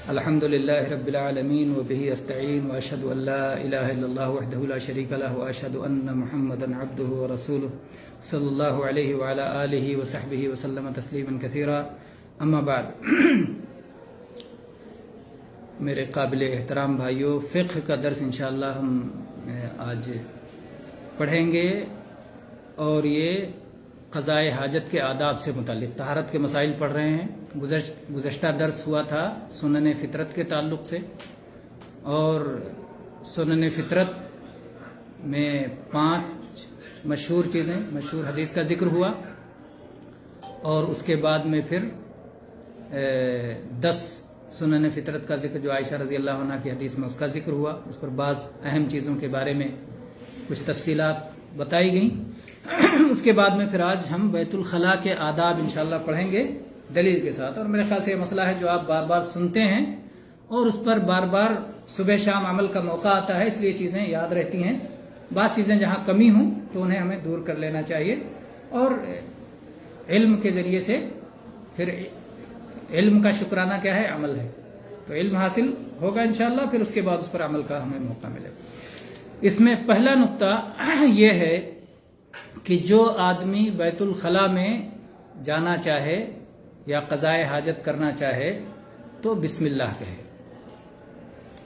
الحمدللہ رب العالمین وبہ استعین واشہد ان لا الہ الا اللہ وحدہ لا شریک لہ واشہد ان محمدا عبدہ ورسولہ صلی اللہ علیہ وعلی آلہ وصحبہ وسلم تسلیما کثیرا اما بعد۔ میرے قابل احترام بھائیوں، فقہ کا درس انشاءاللہ ہم آج پڑھیں گے، اور یہ قضائے حاجت کے آداب سے متعلق طہارت کے مسائل پڑھ رہے ہیں۔ گزشتہ درس ہوا تھا سنن فطرت کے تعلق سے، اور سنن فطرت میں 5 مشہور چیزیں، مشہور حدیث کا ذکر ہوا، اور اس کے بعد میں پھر 10 سنن فطرت کا ذکر جو عائشہ رضی اللہ عنہ کی حدیث میں اس کا ذکر ہوا، اس پر بعض اہم چیزوں کے بارے میں کچھ تفصیلات بتائی گئیں۔ اس کے بعد میں پھر آج ہم بیت الخلاء کے آداب انشاءاللہ پڑھیں گے دلیل کے ساتھ۔ اور میرے خیال سے یہ مسئلہ ہے جو آپ بار بار سنتے ہیں اور اس پر بار بار صبح شام عمل کا موقع آتا ہے، اس لیے چیزیں یاد رہتی ہیں۔ بعض چیزیں جہاں کمی ہوں تو انہیں ہمیں دور کر لینا چاہیے، اور علم کے ذریعے سے پھر علم کا شکرانہ کیا ہے؟ عمل ہے، تو علم حاصل ہوگا انشاءاللہ، پھر اس کے بعد اس پر عمل کا ہمیں موقع ملے گا۔ اس میں پہلا نقطہ یہ ہے کہ جو آدمی بیت الخلاء میں جانا چاہے یا قضائے حاجت کرنا چاہے تو بسم اللہ کہے۔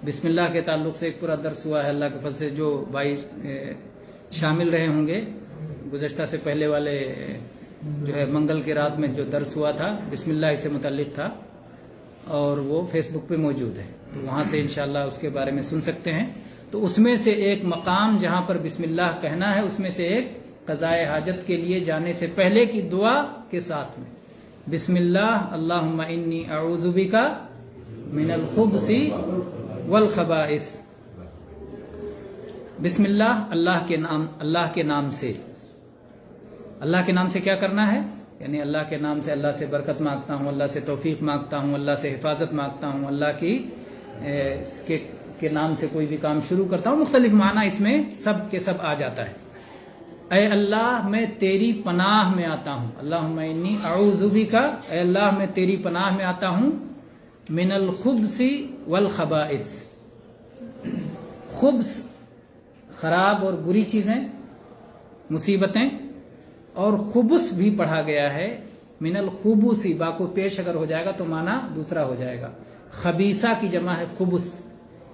بسم اللہ کے تعلق سے ایک پورا درس ہوا ہے، اللہ کے فضل سے جو بھائی شامل رہے ہوں گے، گزشتہ سے پہلے والے جو ہے منگل کی رات میں جو درس ہوا تھا بسم اللہ سے متعلق تھا، اور وہ فیس بک پہ موجود ہے، تو وہاں سے انشاءاللہ اس کے بارے میں سن سکتے ہیں۔ تو اس میں سے ایک مقام جہاں پر بسم اللہ کہنا ہے، اس میں سے ایک قضائے حاجت کے لیے جانے سے پہلے کی دعا کے ساتھ میں بسم اللہ اللہم انی اعوذ بک من الخبث والخبائث۔ بسم اللہ، اللہ کے نام سے۔ اللہ کے نام سے کیا کرنا ہے؟ یعنی اللہ کے نام سے اللہ سے برکت مانگتا ہوں، اللہ سے توفیق مانگتا ہوں، اللہ سے حفاظت مانگتا ہوں، اللہ کے نام سے کوئی بھی کام شروع کرتا ہوں۔ مختلف معنی اس میں سب کے سب آ جاتا ہے۔ اے اللہ میں تیری پناہ میں آتا ہوں، اللہم انی اعوذ بک، اے اللہ میں تیری پناہ میں آتا ہوں، من الخبث والخبائث۔ خبث خراب اور بری چیزیں، مصیبتیں، اور خبث بھی پڑھا گیا ہے، من الخبث، با کو پیش اگر ہو جائے گا تو معنی دوسرا ہو جائے گا۔ خبیثہ کی جمع ہے خبث،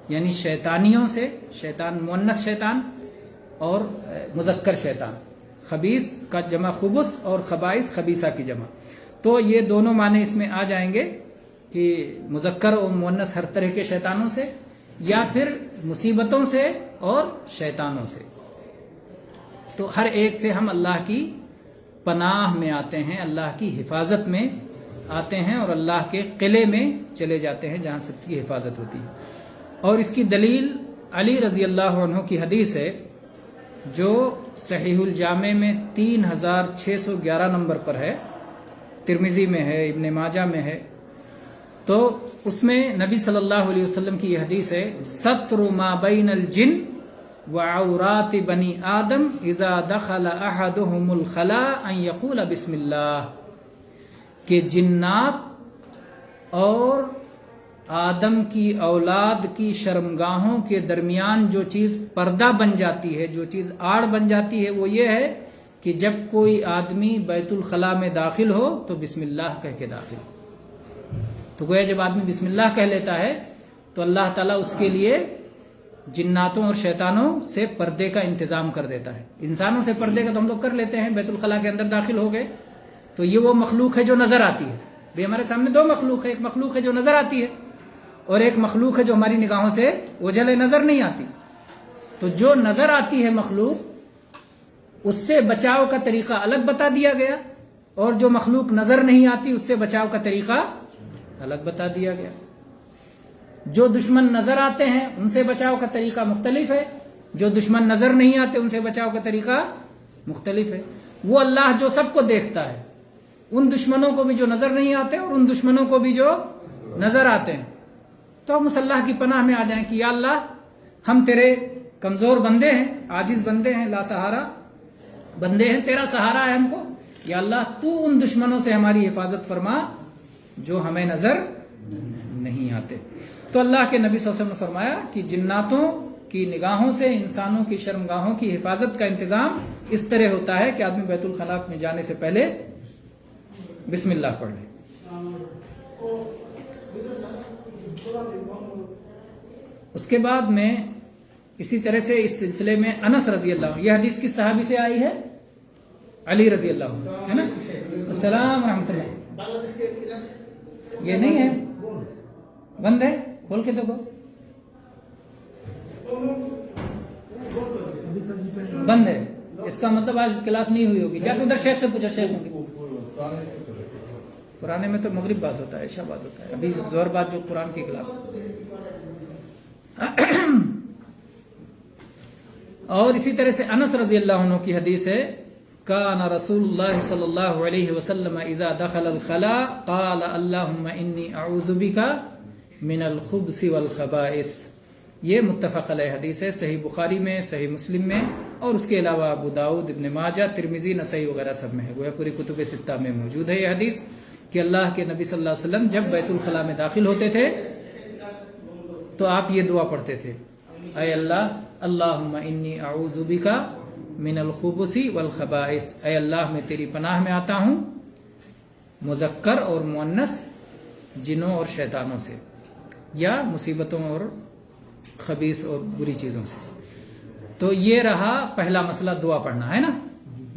یعنی شیطانیوں سے، شیطان مؤنث شیطان اور مذکر شیطان، خبیث کا جمع خبث اور خبائث خبیثہ کی جمع، تو یہ دونوں معنی اس میں آ جائیں گے کہ مذکر اور مؤنث ہر طرح کے شیطانوں سے، یا پھر مصیبتوں سے اور شیطانوں سے۔ تو ہر ایک سے ہم اللہ کی پناہ میں آتے ہیں، اللہ کی حفاظت میں آتے ہیں، اور اللہ کے قلعے میں چلے جاتے ہیں جہاں سب کی حفاظت ہوتی ہے۔ اور اس کی دلیل علی رضی اللہ عنہ کی حدیث ہے جو صحیح الجامع میں 3611 نمبر پر ہے، ترمذی میں ہے، ابن ماجہ میں ہے۔ تو اس میں نبی صلی اللہ علیہ وسلم کی یہ حدیث ہے، ستر ما بین الجن وعورات بنی آدم اذا دخل احدهم الخلاء ان یقول بسم اللہ، کہ جنات اور آدم کی اولاد کی شرمگاہوں کے درمیان جو چیز پردہ بن جاتی ہے، جو چیز آڑ بن جاتی ہے، وہ یہ ہے کہ جب کوئی آدمی بیت الخلاء میں داخل ہو تو بسم اللہ کہہ کے داخل ہو۔ تو گویا جب آدمی بسم اللہ کہہ لیتا ہے تو اللہ تعالیٰ اس کے لیے جناتوں اور شیطانوں سے پردے کا انتظام کر دیتا ہے۔ انسانوں سے پردے کا تو ہم لوگ کر لیتے ہیں، بیت الخلاء کے اندر داخل ہو گئے تو یہ وہ مخلوق ہے جو نظر آتی ہے۔ بھی ہمارے سامنے 2 مخلوق ہے، ایک مخلوق ہے جو نظر آتی ہے، اور ایک مخلوق ہے جو ہماری نگاہوں سے اوجھل نظر نہیں آتی۔ تو جو نظر آتی ہے مخلوق، اس سے بچاؤ کا طریقہ الگ بتا دیا گیا، اور جو مخلوق نظر نہیں آتی اس سے بچاؤ کا طریقہ الگ بتا دیا گیا۔ جو دشمن نظر آتے ہیں ان سے بچاؤ کا طریقہ مختلف ہے، جو دشمن نظر نہیں آتے ان سے بچاؤ کا طریقہ مختلف ہے۔ وہ اللہ جو سب کو دیکھتا ہے، ان دشمنوں کو بھی جو نظر نہیں آتے اور ان دشمنوں کو بھی جو نظر آتے ہیں، تو ہم اس اللہ کی پناہ میں آ جائیں کہ یا اللہ ہم تیرے کمزور بندے ہیں، عاجز بندے ہیں، لا سہارا بندے ہیں، تیرا سہارا ہے ہم کو، یا اللہ تو ان دشمنوں سے ہماری حفاظت فرما جو ہمیں نظر نہیں آتے. تو اللہ کے نبی صلی اللہ علیہ وسلم نے فرمایا کہ جناتوں کی نگاہوں سے انسانوں کی شرمگاہوں کی حفاظت کا انتظام اس طرح ہوتا ہے کہ آدمی بیت الخلاء میں جانے سے پہلے بسم اللہ پڑھ لے. اس کے بعد میں اسی طرح سے اس سلسلے میں انس رضی اللہ عنہ، یہ حدیث کس صحابی سے آئی ہے؟ علی رضی اللہ عنہ، ہے نا. السلام ورحمۃ اللہ. یہ نہیں ہے، بند ہے، کھول کے دیکھو. بند ہے، اس کا مطلب آج کلاس نہیں ہوئی ہوگی. جا کے ادھر شیخ سے پوچھا، شیخ ہوں گے. پرانے میں تو مغرب بات ہوتا ہے، عشاء بات ہوتا ہے، ابھی زور بات جو قرآن کی کلاس. اور اسی طرح سے انس رضی اللہ عنہ کی حدیث ہے، کان رسول اللہ صلی اللہ علیہ وسلم اذا دخل الخلاء قال اللہم انی اعوذ بک من الخبث والخبائث. یہ متفق علیہ حدیث ہے، صحیح بخاری میں، صحیح مسلم میں، اور اس کے علاوہ ابو داؤد، ابن ماجہ، ترمذی، نسائی وغیرہ سب میں ہے. گویا پوری کتب ستہ میں موجود ہے یہ حدیث کہ اللہ کے نبی صلی اللہ علیہ وسلم جب بیت الخلاء میں داخل ہوتے تھے تو آپ یہ دعا پڑھتے تھے، اے اللہ، اللہم انی اعوذ بک من الخبث والخبائث. اے اللہ، میں تیری پناہ میں آتا ہوں مذکر اور مؤنث جنوں اور شیطانوں سے، یا مصیبتوں اور خبیث اور بری چیزوں سے. تو یہ رہا پہلا مسئلہ، دعا پڑھنا ہے نا،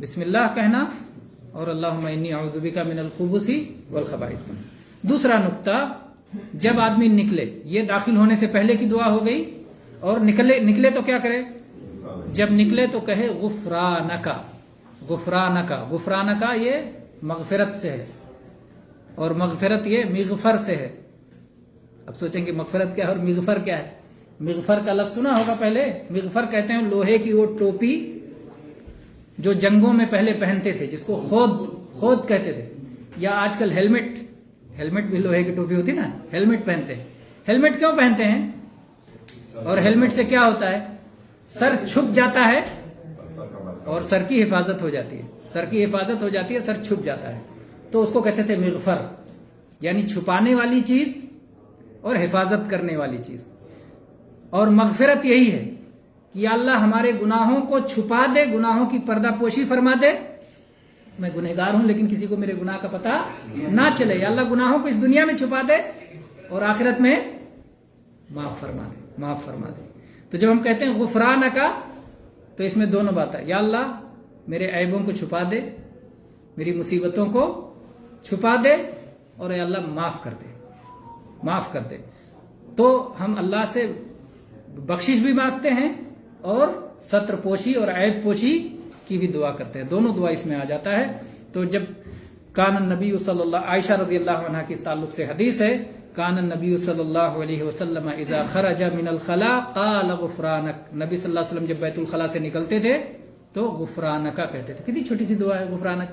بسم اللہ کہنا اور اللہم انی اعوذ بک من الخبث والخبائث. دوسرا نقطہ، جب آدمی نکلے، یہ داخل ہونے سے پہلے کی دعا ہو گئی، اور نکلے تو کیا کرے؟ جب نکلے تو کہے غفرانکا. غفرانکا، غفرانکا یہ مغفرت سے ہے، اور مغفرت یہ مغفر سے ہے. اب سوچیں کہ مغفرت کیا ہے اور مغفر کیا ہے. مغفر کا لفظ سنا ہوگا پہلے. مغفر کہتے ہیں لوہے کی وہ ٹوپی جو جنگوں میں پہلے پہنتے تھے، جس کو خود کہتے تھے، یا آج کل ہیلمٹ بھی لوہے کی ٹوپی ہوتی نا، ہیلمٹ پہنتے ہیں. ہیلمٹ کیوں پہنتے ہیں؟ اور ہیلمٹ سے کیا ہوتا ہے؟ سر چھپ جاتا ہے اور سر کی حفاظت ہو جاتی ہے. سر کی حفاظت ہو جاتی ہے، سر چھپ جاتا ہے. تو اس کو کہتے تھے مغفر، یعنی چھپانے والی چیز اور حفاظت کرنے والی چیز. اور مغفرت یہی ہے کہ یا اللہ ہمارے گناہوں کو چھپا دے، گناہوں کی پردہ پوشی فرما دے. میں گنہگار ہوں لیکن کسی کو میرے گناہ کا پتہ نہ چلے. یا اللہ گناہوں کو اس دنیا میں چھپا دے اور آخرت میں معاف فرما دے. تو جب ہم کہتے ہیں غفرانکا تو اس میں دونوں بات ہے. یا اللہ میرے عیبوں کو چھپا دے، میری مصیبتوں کو چھپا دے، اور اے اللہ معاف کر دے. تو ہم اللہ سے بخشش بھی مانگتے ہیں اور ستر پوشی اور عیب پوشی کی بھی دعا کرتے ہیں. دونوں دعا اس میں آ جاتا ہے. تو جب کان النبی صلی اللہ، عائشہ رضی اللہ عنہ کے تعلق سے حدیث ہے، کان النبی صلی اللہ علیہ وسلم اذا خرج من الخلاء قال غفرانک. نبی صلی اللہ علیہ وسلم جب بیت الخلاء سے نکلتے تھے تو غفرانکا کہتے تھے. کتنی چھوٹی سی دعا ہے غفرانک،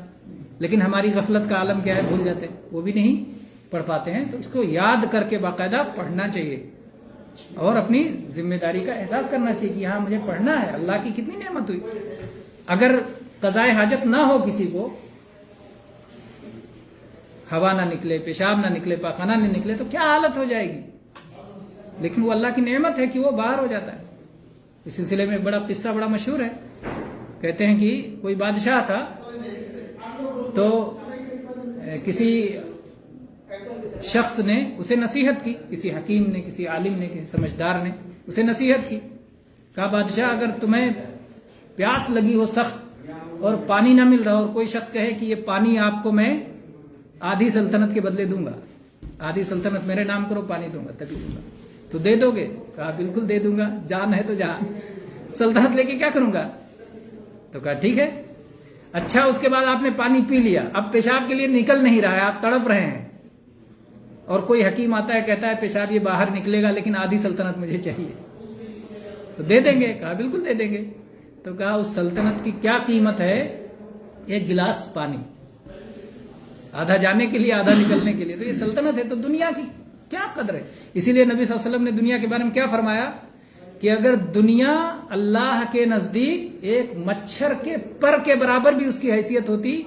لیکن ہماری غفلت کا عالم کیا ہے، بھول جاتے، وہ بھی نہیں پڑھ پاتے ہیں. تو اس کو یاد کر کے باقاعدہ پڑھنا چاہیے اور اپنی ذمہ داری کا احساس کرنا چاہیے کہ یہاں مجھے پڑھنا ہے. اللہ کی کتنی نعمت ہوئی. اگر قضائے حاجت نہ ہو، کسی کو ہوا نہ نکلے، پیشاب نہ نکلے، پاخانہ نہ نکلے، تو کیا حالت ہو جائے گی. لیکن وہ اللہ کی نعمت ہے کہ وہ باہر ہو جاتا ہے. اس سلسلے میں ایک بڑا قصہ بڑا مشہور ہے. کہتے ہیں کہ کوئی بادشاہ تھا، تو کسی شخص نے اسے نصیحت کی، کسی حکیم نے، کسی عالم نے، کسی سمجھدار نے اسے نصیحت کی. کہا بادشاہ اگر تمہیں پیاس لگی ہو سخت اور پانی نہ مل رہا، اور کوئی شخص کہے کہ یہ پانی آپ کو میں آدھی سلطنت کے بدلے دوں گا، آدھی سلطنت میرے نام کرو، پانی دوں گا، تبھی دوں گا، تو دے دو گے؟ کہا بالکل دے دوں گا، جان ہے تو جان، سلطنت لے کے کیا کروں گا. تو کہا ٹھیک ہے. اچھا، اس کے بعد آپ نے پانی پی لیا، اب پیشاب کے لیے نکل نہیں رہا ہے، آپ تڑپ رہے ہیں، اور کوئی حکیم آتا ہے کہتا ہے پیشاب یہ باہر نکلے گا لیکن آدھی سلطنت مجھے چاہیے، تو دے دیں گے؟ کہا بالکل دے دیں گے. تو کہا اس سلطنت کی کیا قیمت ہے؟ ایک گلاس پانی، آدھا جانے کے لیے آدھا نکلنے کے لیے. تو یہ سلطنت ہے. تو دنیا کی کیا قدر ہے. اسی لیے نبی صلی اللہ علیہ وسلم نے دنیا کے بارے میں کیا فرمایا کہ اگر دنیا اللہ کے نزدیک ایک مچھر کے پر کے برابر بھی اس کی حیثیت ہوتی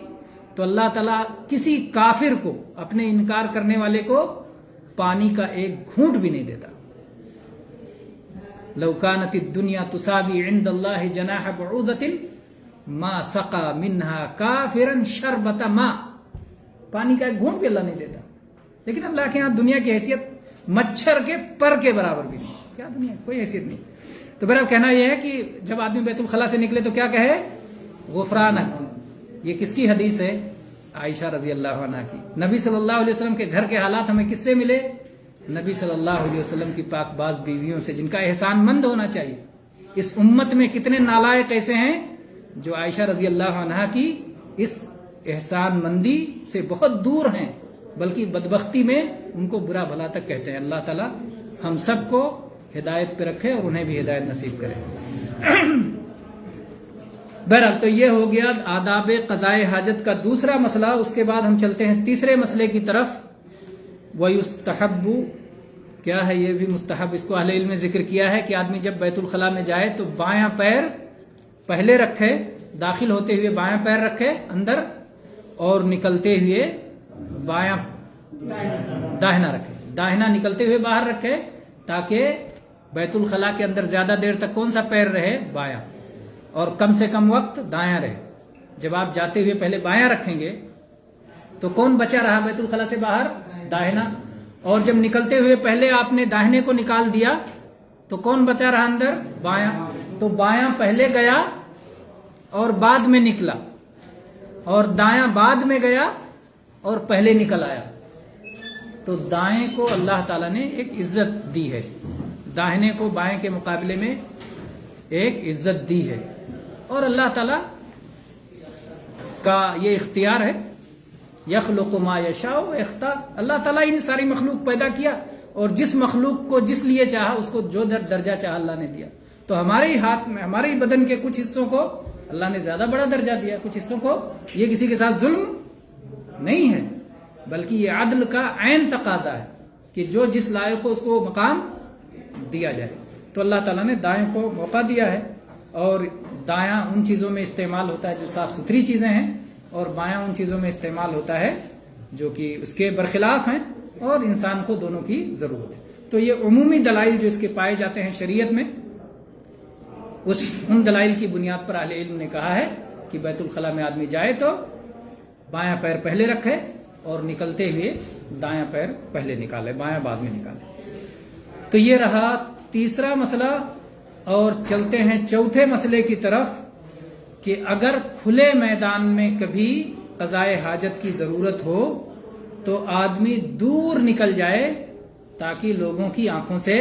تو اللہ تعالیٰ کسی کافر کو، اپنے انکار کرنے والے کو پانی کا ایک گھونٹ بھی نہیں دیتا. لو کانت الدنیا تساوی عند اللہ جناح بعوضۃ ما سقا منها کافرا شربۃ ماء. پانی کا ایک گھونٹ بھی اللہ نہیں دیتا. لیکن اللہ کے ہاں دنیا کی حیثیت مچھر کے پر کے برابر بھی نہیں. کیا دنیا کوئی حیثیت نہیں. تو میرا کہنا یہ ہے کہ جب آدمی بیت الخلاء سے نکلے تو کیا کہے؟ غفرانک. یہ کس کی حدیث ہے؟ عائشہ رضی اللہ عنہ کی. نبی صلی اللہ علیہ وسلم کے گھر کے حالات ہمیں کس سے ملے؟ نبی صلی اللہ علیہ وسلم کی پاک باز بیویوں سے، جن کا احسان مند ہونا چاہیے. اس امت میں کتنے نالائق ایسے ہیں جو عائشہ رضی اللہ عنہ کی اس احسان مندی سے بہت دور ہیں، بلکہ بدبختی میں ان کو برا بھلا تک کہتے ہیں. اللہ تعالی ہم سب کو ہدایت پہ رکھے اور انہیں بھی ہدایت نصیب کرے. بہرحال تو یہ ہو گیا آداب قضائے حاجت کا دوسرا مسئلہ. اس کے بعد ہم چلتے ہیں تیسرے مسئلے کی طرف. وَيُسْتَحَبُّ کیا ہے؟ یہ بھی مستحب. اس کو اہل علم نے ذکر کیا ہے کہ آدمی جب بیت الخلاء میں جائے تو بایاں پیر پہلے رکھے، داخل ہوتے ہوئے بایاں پیر رکھے اندر، اور نکلتے ہوئے بایاں داہنا رکھے. داہنا نکلتے ہوئے باہر رکھے تاکہ بیت الخلاء کے اندر زیادہ دیر تک کون سا پیر رہے؟ بایاں. اور کم سے کم وقت دایاں رہے. جب آپ جاتے ہوئے پہلے بایاں رکھیں گے تو کون بچا رہا بیت الخلاء سے باہر؟ داہنا. اور جب نکلتے ہوئے پہلے آپ نے داہنے کو نکال دیا تو کون بچا رہا اندر؟ بایاں. تو بایاں پہلے گیا اور بعد میں نکلا، اور دایاں بعد میں گیا اور پہلے نکل آیا. تو دائیں کو اللہ تعالیٰ نے ایک عزت دی ہے، داہنے کو بائیں کے مقابلے میں ایک عزت دی ہے. اور اللہ تعالیٰ کا یہ اختیار ہے، یخلق ما یشاء و یختار. اللہ تعالیٰ ہی نے ساری مخلوق پیدا کیا اور جس مخلوق کو جس لیے چاہا اس کو جو درجہ چاہا اللہ نے دیا. تو ہمارے ہی ہاتھ میں، ہمارے ہی بدن کے کچھ حصوں کو اللہ نے زیادہ بڑا درجہ دیا، کچھ حصوں کو. یہ کسی کے ساتھ ظلم نہیں ہے، بلکہ یہ عدل کا عین تقاضا ہے کہ جو جس لائق ہو اس کو مقام دیا جائے. تو اللہ تعالیٰ نے دائیں کو موقع دیا ہے، اور دایاں ان چیزوں میں استعمال ہوتا ہے جو صاف ستھری چیزیں ہیں، اور بایاں ان چیزوں میں استعمال ہوتا ہے جو کہ اس کے برخلاف ہیں، اور انسان کو دونوں کی ضرورت ہے. تو یہ عمومی دلائل جو اس کے پائے جاتے ہیں شریعت میں، ان دلائل کی بنیاد پر اہل علم نے کہا ہے کہ بیت الخلاء میں آدمی جائے تو بایاں پیر پہلے رکھے اور نکلتے ہوئے دایاں پیر پہلے نکالے، بایاں بعد میں نکالے. تو یہ رہا تیسرا مسئلہ. اور چلتے ہیں چوتھے مسئلے کی طرف کہ اگر کھلے میدان میں کبھی قضائے حاجت کی ضرورت ہو تو آدمی دور نکل جائے تاکہ لوگوں کی آنکھوں سے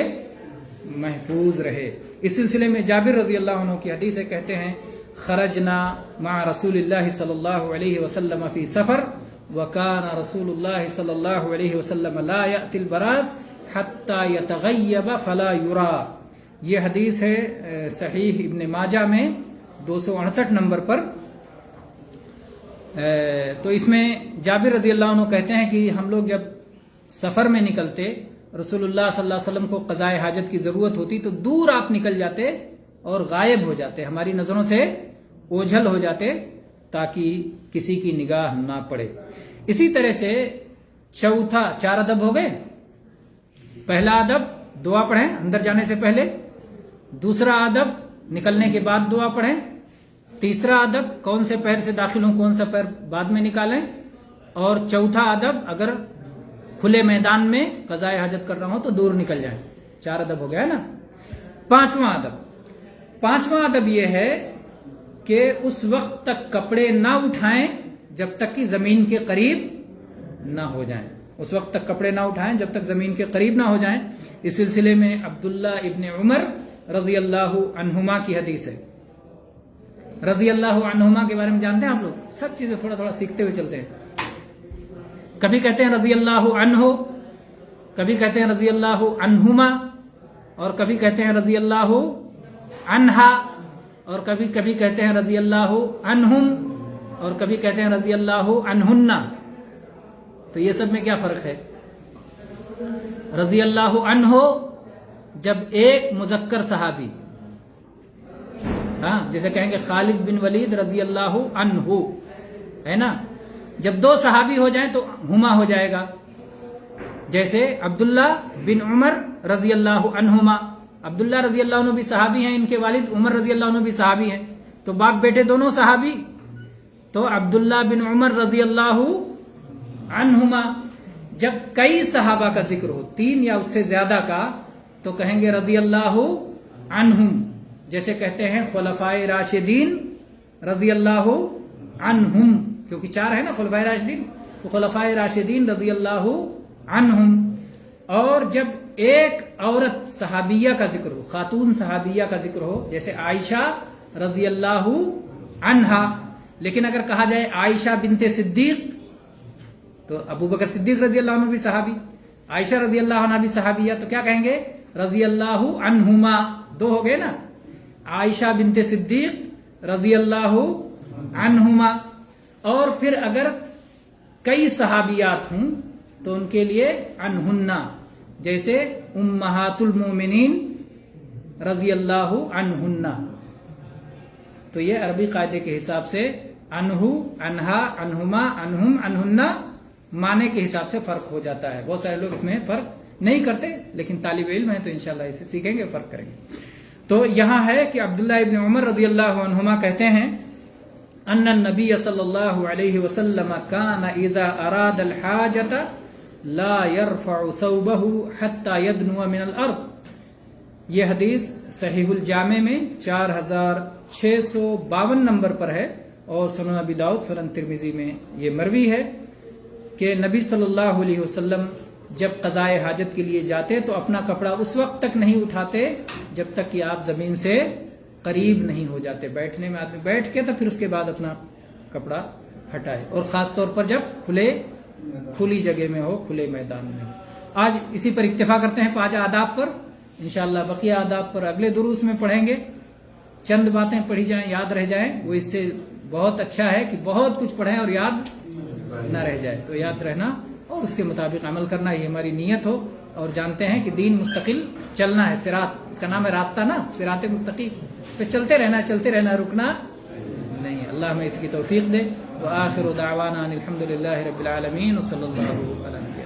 محفوظ رہے. اس سلسلے میں جابر رضی اللہ عنہ کی حدیث ہے، کہتے ہیں خرجنا مع رسول اللہ صلی اللہ علیہ وسلم فی سفر وکان رسول اللہ صلی اللہ علیہ وسلم لا یأتی البراز حتی یتغیب فلا یرا. یہ حدیث ہے صحیح ابن ماجہ میں 268 نمبر پر. تو اس میں جابر رضی اللہ عنہ کہتے ہیں کہ ہم لوگ جب سفر میں نکلتے، رسول اللہ صلی اللہ علیہ وسلم کو قضائے حاجت کی ضرورت ہوتی تو دور آپ نکل جاتے اور غائب ہو جاتے، ہماری نظروں سے اوجھل ہو جاتے تاکہ کسی کی نگاہ نہ پڑے. اسی طرح سے چوتھا، 4 ادب ہو گئے. پہلا ادب دعا پڑھیں اندر جانے سے پہلے. دوسرا ادب نکلنے کے بعد دعا پڑھیں. تیسرا ادب کون سے پیر سے داخل ہوں کون سا پیر بعد میں نکالیں. اور چوتھا ادب اگر کھلے میدان میں قضائے حاجت کر رہا ہوں تو دور نکل جائیں. 4 ادب ہو گیا نا. پانچواں ادب یہ ہے کہ اس وقت تک کپڑے نہ اٹھائیں جب تک کہ زمین کے قریب نہ ہو جائیں. اس وقت تک کپڑے نہ اٹھائیں جب تک زمین کے قریب نہ ہو جائیں. اس سلسلے میں عبداللہ ابن عمر رضی اللہ عنہما کی حدیث ہے. رضی اللہ عنہما کے بارے میں جانتے ہیں آپ لوگ؟ سب چیزیں تھوڑا تھوڑا سیکھتے ہوئے چلتے ہیں. کبھی کہتے ہیں رضی اللہ عنہ، کبھی کہتے ہیں رضی اللہ عنہما، اور کبھی کہتے ہیں رضی اللہ عنہا، اور کبھی کبھی کہتے ہیں رضی اللہ عنہم، اور کبھی کہتے ہیں رضی اللہ عنہن. تو یہ سب میں کیا فرق ہے؟ رضی اللہ عنہ جب ایک مذکر صحابی، ہاں جیسے کہیں گے خالد بن ولید رضی اللہ عنہ، ہے نا. جب 2 صحابی ہو جائیں تو ہما ہو جائے گا. جیسے عبداللہ بن عمر رضی اللہ عنہما، عبداللہ رضی اللہ عنہ بھی صحابی ہیں، ان کے والد عمر رضی اللہ عنہ بھی صحابی ہیں، تو باپ بیٹے دونوں صحابی. تو عبداللہ بن عمر رضی اللہ عنہما. جب کئی صحابہ کا ذکر ہو، 3 یا اس سے زیادہ کا، تو کہیں گے رضی اللہ عنہم. جیسے کہتے ہیں خلفائے راشدین رضی اللہ عنہم، کیونکہ 4 ہے نا خلفائے راشدین، تو خلفائے راشدین رضی اللہ عنہم. اور جب ایک عورت صحابیہ کا ذکر ہو، خاتون صحابیہ کا ذکر ہو، جیسے عائشہ رضی اللہ عنہا، لیکن اگر کہا جائے عائشہ بنت صدیق تو ابو بکر صدیق رضی اللہ عنہ بھی صحابی، عائشہ رضی اللہ عنہ بھی صحابیہ، تو کیا کہیں گے رضی اللہ عنہما. 2 ہو گئے نا، عائشہ بنت صدیق رضی اللہ عنہما. اور پھر اگر کئی صحابیات ہوں تو ان کے لیے عنہن، جیسے امہات المومنین رضی اللہ عنہن. تو یہ عربی قاعدے کے حساب سے عنہ، عنہا، عنہما، عنہم، عنہن معنی کے حساب سے فرق ہو جاتا ہے. بہت سارے لوگ اس میں فرق نہیں کرتے، لیکن طالب علم ہیں تو انشاءاللہ اسے سیکھیں گے، فرق کریں گے. تو یہاں ہے کہ عبداللہ ابن عمر رضی اللہ عنہما کہتے ہیں ان النبی صلی اللہ علیہ وسلم کان اذا اراد الحاجۃ لا يرفع ثوبه حتى يدنو من الارض. یہ حدیث صحیح الجامع میں 4652 نمبر پر ہے، اور سنن ابی داؤد، سنن ترمذی میں یہ مروی ہے کہ نبی صلی اللہ علیہ وسلم جب قضائے حاجت کے لیے جاتے تو اپنا کپڑا اس وقت تک نہیں اٹھاتے جب تک کہ آپ زمین سے قریب نہیں ہو جاتے. بیٹھنے میں آدمی بیٹھ کے تو پھر اس کے بعد اپنا کپڑا ہٹائے، اور خاص طور پر جب کھلی جگہ میں ہو، کھلے میدان میں ہو. آج اسی پر اکتفا کرتے ہیں 5 آداب پر. انشاءاللہ بقیہ آداب پر اگلے دروس میں پڑھیں گے. چند باتیں پڑھی جائیں، یاد رہ جائیں، وہ اس سے بہت اچھا ہے کہ بہت کچھ پڑھیں اور یاد نہ رہ جائے. تو یاد رہنا اور اس کے مطابق عمل کرنا، یہ ہماری نیت ہو. اور جانتے ہیں کہ دین مستقل چلنا ہے، صراط اس کا نام ہے، راستہ نا، صراط مستقیم پہ چلتے رہنا، رکنا نہیں. اللہ ہمیں اس کی توفیق دے. وآخر دعوانا ان الحمد للہ رب العالمین، وصلی اللہ علیہ وسلم.